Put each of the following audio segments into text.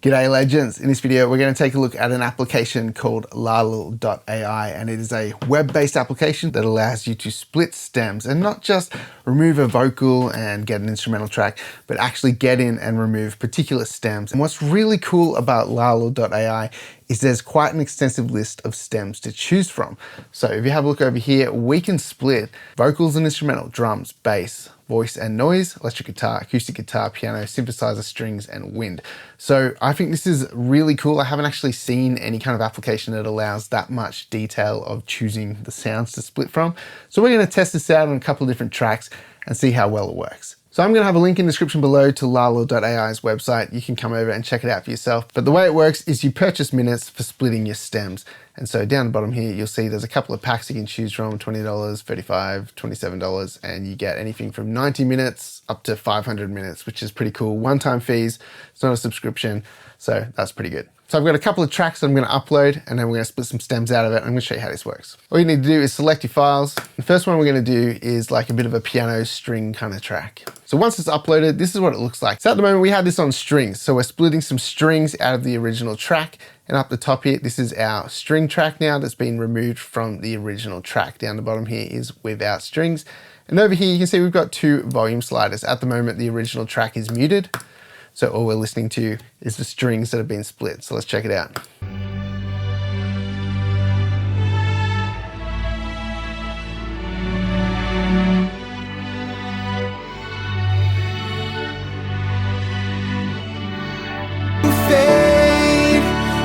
G'day legends. In this video, we're going to take a look at an application called LALAL.AI, and it is a web-based application that allows you to split stems and not just remove a vocal and get an instrumental track, but actually get in and remove particular stems. And what's really cool about LALAL.AI is there's quite an extensive list of stems to choose from. So if you have a look over here, we can split vocals and instrumental, drums, bass, voice and noise, electric guitar, acoustic guitar, piano, synthesizer, strings, and wind. So I think this is really cool. I haven't actually seen any kind of application that allows that much detail of choosing the sounds to split from. So we're going to test this out on a couple of different tracks and see how well it works. So I'm going to have a link in the description below to LALAL.AI's website. You can come over and check it out for yourself. But the way it works is you purchase minutes for splitting your stems. And so down the bottom here, you'll see there's a couple of packs you can choose from, $20, $35, $27, and you get anything from 90 minutes up to 500 minutes, which is pretty cool. One-time fees, it's not a subscription, so that's pretty good. So I've got a couple of tracks that I'm going to upload, and then we're going to split some stems out of it. I'm going to show you how this works. All you need to do is select your files. The first one we're going to do is like a bit of a piano string kind of track. So once it's uploaded, this is what it looks like. So at the moment we have this on strings. So we're splitting some strings out of the original track, and up the top here, this is our string track now that's been removed from the original track. Down the bottom here is without strings. And over here you can see we've got two volume sliders. At the moment the original track is muted, so all we're listening to is the strings that have been split. So let's check it out.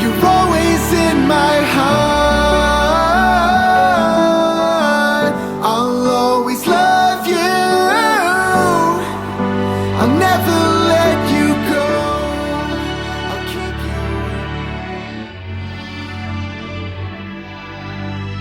You're always in my heart. I'll always love you. I'll never let you go. I'll keep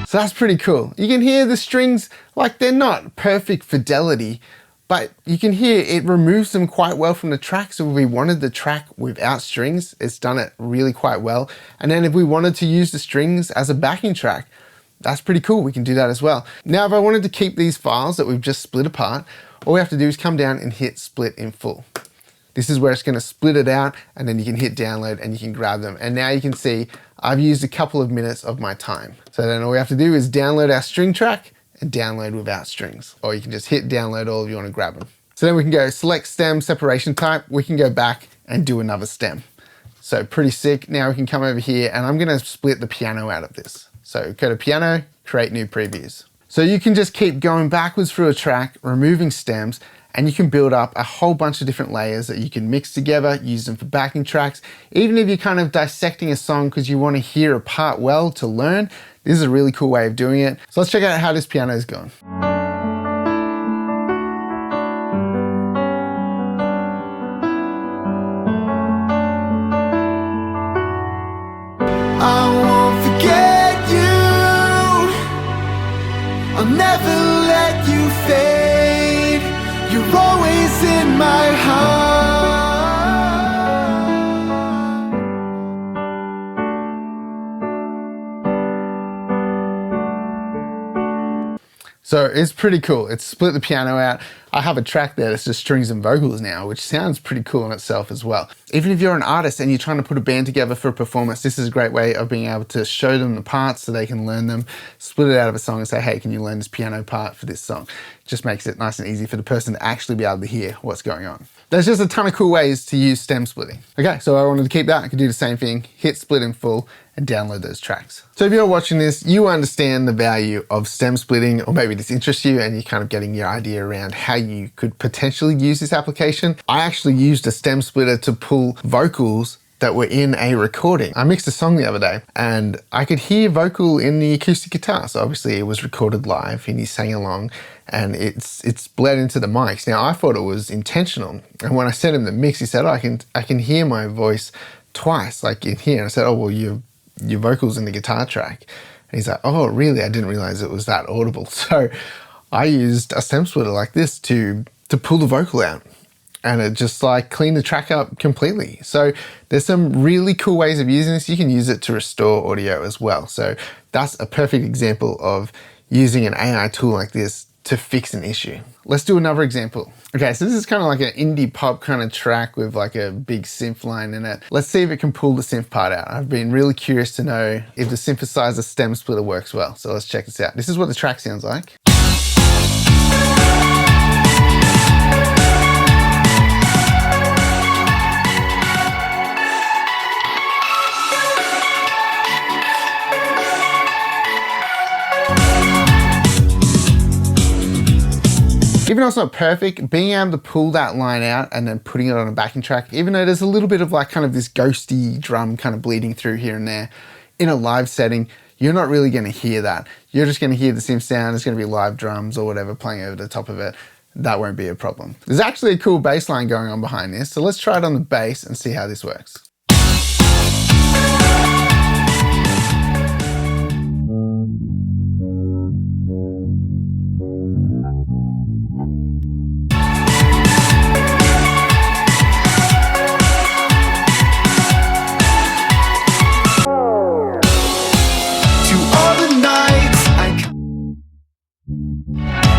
you. So that's pretty cool. You can hear the strings, like they're not perfect fidelity, but you can hear it removes them quite well from the track. So if we wanted the track without strings, it's done it really quite well. And then if we wanted to use the strings as a backing track, that's pretty cool. We can do that as well. Now, if I wanted to keep these files that we've just split apart, all we have to do is come down and hit split in full. This is where it's going to split it out, and then you can hit download and you can grab them. And now you can see I've used a couple of minutes of my time. So then all we have to do is download our string track and download without strings, or you can just hit download all if you want to grab them. So then we can go select stem separation type. We can go back and do another stem. So pretty sick. Now we can come over here and I'm going to split the piano out of this. So go to piano, create new previews. So you can just keep going backwards through a track, removing stems, and you can build up a whole bunch of different layers that you can mix together, use them for backing tracks. Even if you're kind of dissecting a song because you want to hear a part well to learn, this is a really cool way of doing it. So let's check out how this piano is going. I won't forget you. I'll never let you fade. You're always in my heart. So it's pretty cool. It's split the piano out. I have a track there that's just strings and vocals now, which sounds pretty cool in itself as well. Even if you're an artist and you're trying to put a band together for a performance, this is a great way of being able to show them the parts so they can learn them, split it out of a song and say, hey, can you learn this piano part for this song? It just makes it nice and easy for the person to actually be able to hear what's going on. There's just a ton of cool ways to use stem splitting. Okay, so I wanted to keep that. I could do the same thing, hit split in full and download those tracks. So if you're watching this, you understand the value of stem splitting, or maybe this interests you and you're kind of getting your idea around how you could potentially use this application. I actually used a stem splitter to pull vocals that were in a recording. I mixed a song the other day and I could hear vocal in the acoustic guitar. So obviously it was recorded live and he sang along and it's bled into the mics. Now I thought it was intentional. And when I sent him the mix, he said, oh, I can hear my voice twice, like in here. And I said, oh, well, your vocal's in the guitar track. And he's like, oh, really? I didn't realize it was that audible. So I used a stem splitter like this to pull the vocal out. And it just like cleaned the track up completely. So there's some really cool ways of using this. You can use it to restore audio as well. So that's a perfect example of using an AI tool like this to fix an issue. Let's do another example. Okay, so this is kind of like an indie pop kind of track with like a big synth line in it. Let's see if it can pull the synth part out. I've been really curious to know if the synthesizer stem splitter works well. So let's check this out. This is what the track sounds like. Even though it's not perfect, being able to pull that line out and then putting it on a backing track, even though there's a little bit of like kind of this ghosty drum kind of bleeding through here and there, in a live setting, you're not really going to hear that. You're just going to hear the synth sound. It's going to be live drums or whatever playing over the top of it. That won't be a problem. There's actually a cool bass line going on behind this. So let's try it on the bass and see how this works.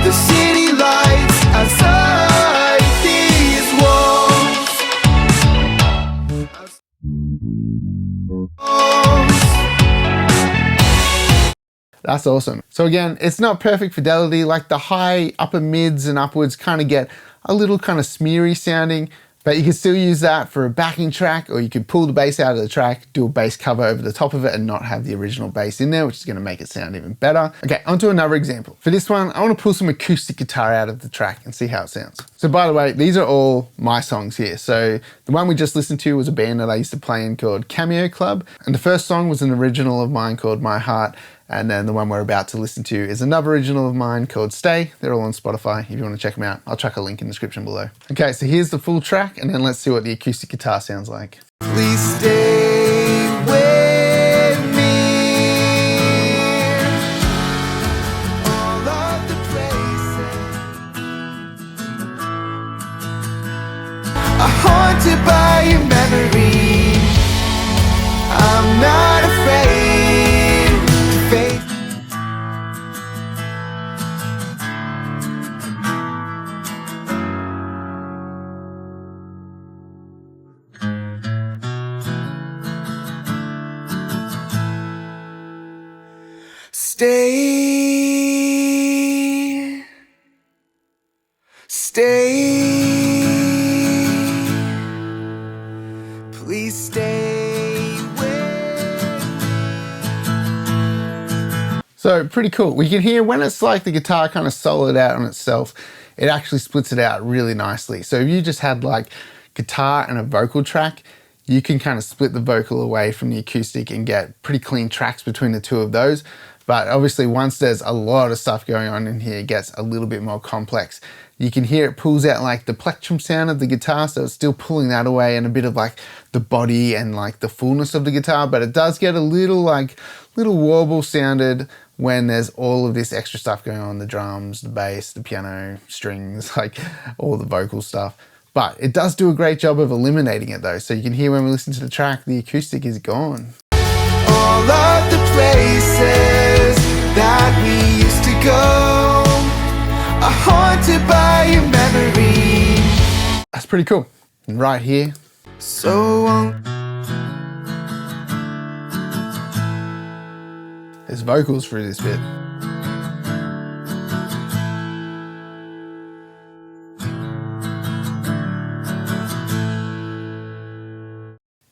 The city lights outside these walls. That's awesome. So again, it's not perfect fidelity. Like the high upper mids and upwards kind of get a little kind of smeary sounding, but you can still use that for a backing track, or you could pull the bass out of the track, do a bass cover over the top of it and not have the original bass in there, which is going to make it sound even better. Okay, onto another example. For this one, I want to pull some acoustic guitar out of the track and see how it sounds. So by the way, these are all my songs here. So the one we just listened to was a band that I used to play in called Cameo Club. And the first song was an original of mine called My Heart. And then the one we're about to listen to is another original of mine called Stay. They're all on Spotify if you want to check them out. I'll chuck a link in the description below. Okay, so here's the full track, and then let's see what the acoustic guitar sounds like. Please stay with me. All of the places are haunted by your memory. I'm not afraid. Stay, please stay with. So pretty cool. We can hear when it's like the guitar kind of soloed out on itself, it actually splits it out really nicely. So if you just had like guitar and a vocal track, you can kind of split the vocal away from the acoustic and get pretty clean tracks between the two of those. But obviously once there's a lot of stuff going on in here, it gets a little bit more complex. You can hear it pulls out like the plectrum sound of the guitar, so it's still pulling that away and a bit of like the body and like the fullness of the guitar, but it does get a little warble sounded when there's all of this extra stuff going on, the drums, the bass, the piano, strings, like all the vocal stuff. But it does do a great job of eliminating it though. So you can hear when we listen to the track, the acoustic is gone. All of the places that we used to go are haunted by your memory. That's pretty cool. And right here. So there's vocals through this bit.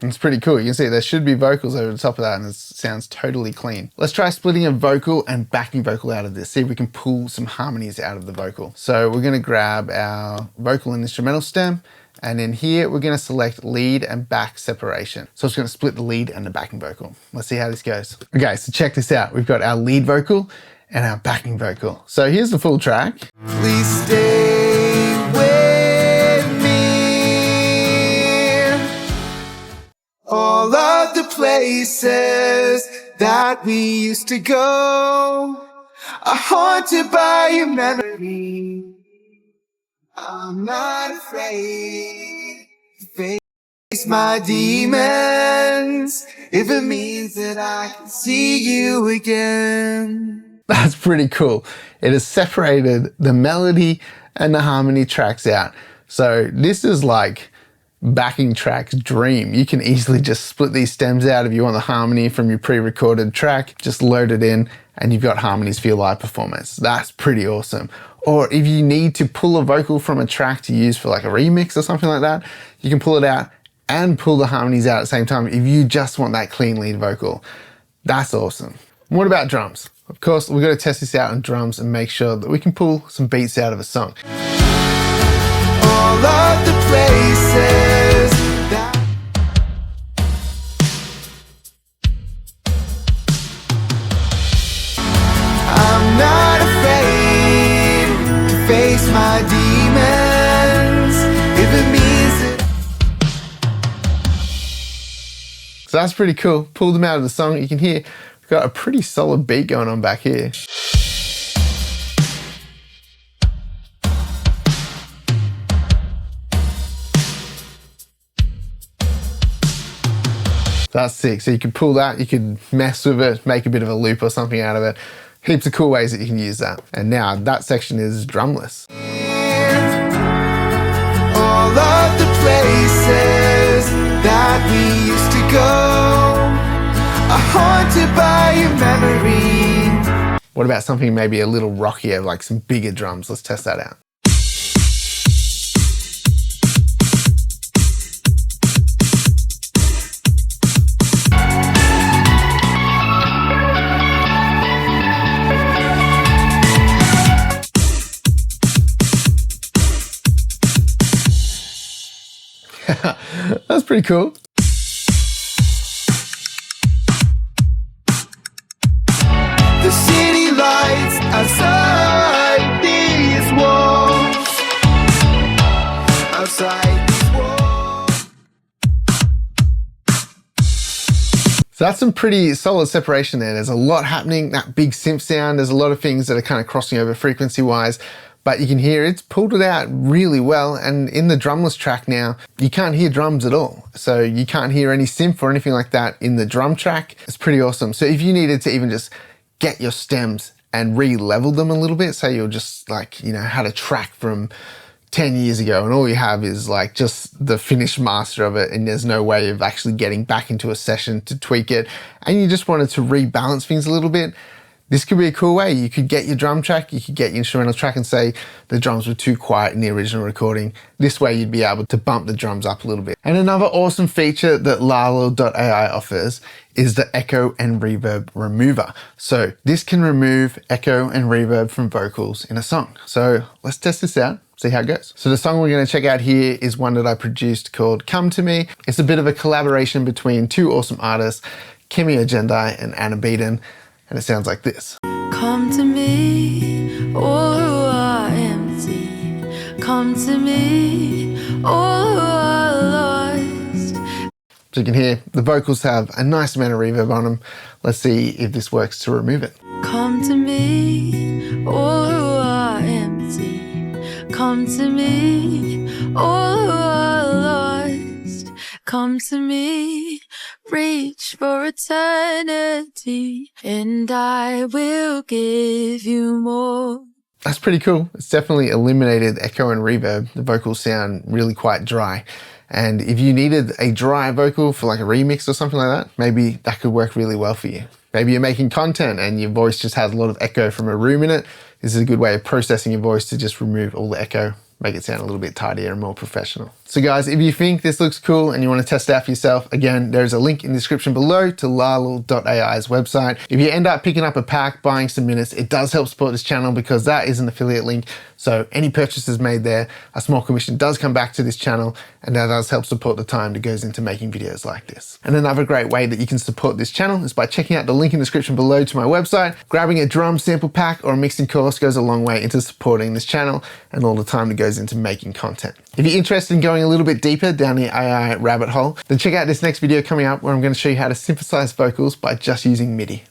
It's pretty cool. You can see there should be vocals over the top of that and it sounds totally clean. Let's try splitting a vocal and backing vocal out of this. See if we can pull some harmonies out of the vocal. So we're going to grab our vocal and instrumental stem, and in here we're going to select lead and back separation. So it's going to split the lead and the backing vocal. Let's see how this goes. Okay, so check this out. We've got our lead vocal and our backing vocal. So here's the full track. Please stay with me. All of the places that we used to go are haunted by your memory. I'm not afraid to face my demons if it means that I can see you again. That's pretty cool. it has separated the melody and the harmony tracks out. So this is like backing track's dream. You can easily just split these stems out if you want the harmony from your pre-recorded track, just load it in and you've got harmonies for your live performance. That's pretty awesome. Or if you need to pull a vocal from a track to use for like a remix or something like that, you can pull it out and pull the harmonies out at the same time if you just want that clean lead vocal. That's awesome. What about drums? Of course, we've got to test this out on drums and make sure that we can pull some beats out of a song. All of the places that I'm not afraid to face my demons if it means it. So that's pretty cool. Pulled them out of the song. You can hear we've got a pretty solid beat going on back here. That's sick. So you can pull that, you can mess with it, make a bit of a loop or something out of it. Heaps of cool ways that you can use that. And now that section is drumless. All of the places that we used to go are haunted by your memory. What about something maybe a little rockier, like some bigger drums? Let's test that out. That's pretty cool. The city lights outside these walls. Outside these walls. So that's some pretty solid separation there. There's a lot happening, that big synth sound. There's a lot of things that are kind of crossing over frequency wise, but you can hear it's pulled it out really well. And in the drumless track now, you can't hear drums at all. So you can't hear any synth or anything like that in the drum track. It's pretty awesome. So if you needed to even just get your stems and re-level them a little bit, say you're just like, you know, had a track from 10 years ago and all you have is like just the finished master of it and there's no way of actually getting back into a session to tweak it, and you just wanted to rebalance things a little bit, this could be a cool way. You could get your drum track, you could get your instrumental track and say the drums were too quiet in the original recording. This way you'd be able to bump the drums up a little bit. And another awesome feature that LALAL.AI offers is the echo and reverb remover. So this can remove echo and reverb from vocals in a song. So let's test this out, see how it goes. So the song we're gonna check out here is one that I produced called Come To Me. It's a bit of a collaboration between two awesome artists, Kiive and Anna Beaton. And it sounds like this. Come to me, all who are empty. Come to me, all who are lost. So you can hear the vocals have a nice amount of reverb on them. Let's see if this works to remove it. Come to me, all who are empty. Come to me, all who are lost. Come to me, reach for eternity, and I will give you more. That's pretty cool. It's definitely eliminated echo and reverb. The vocals sound really quite dry. And if you needed a dry vocal for like a remix or something like that, maybe that could work really well for you. Maybe you're making content and your voice just has a lot of echo from a room in it. This is a good way of processing your voice to just remove all the echo, make it sound a little bit tidier and more professional. So guys, if you think this looks cool and you want to test it out for yourself, again, there's a link in the description below to LALAL.AI's website. If you end up picking up a pack, buying some minutes, it does help support this channel because that is an affiliate link. So any purchases made there, a small commission does come back to this channel, and that does help support the time that goes into making videos like this. And another great way that you can support this channel is by checking out the link in the description below to my website. Grabbing a drum sample pack or a mixing course goes a long way into supporting this channel and all the time that goes into making content. If you're interested in going a little bit deeper down the AI rabbit hole, then check out this next video coming up where I'm going to show you how to synthesize vocals by just using MIDI.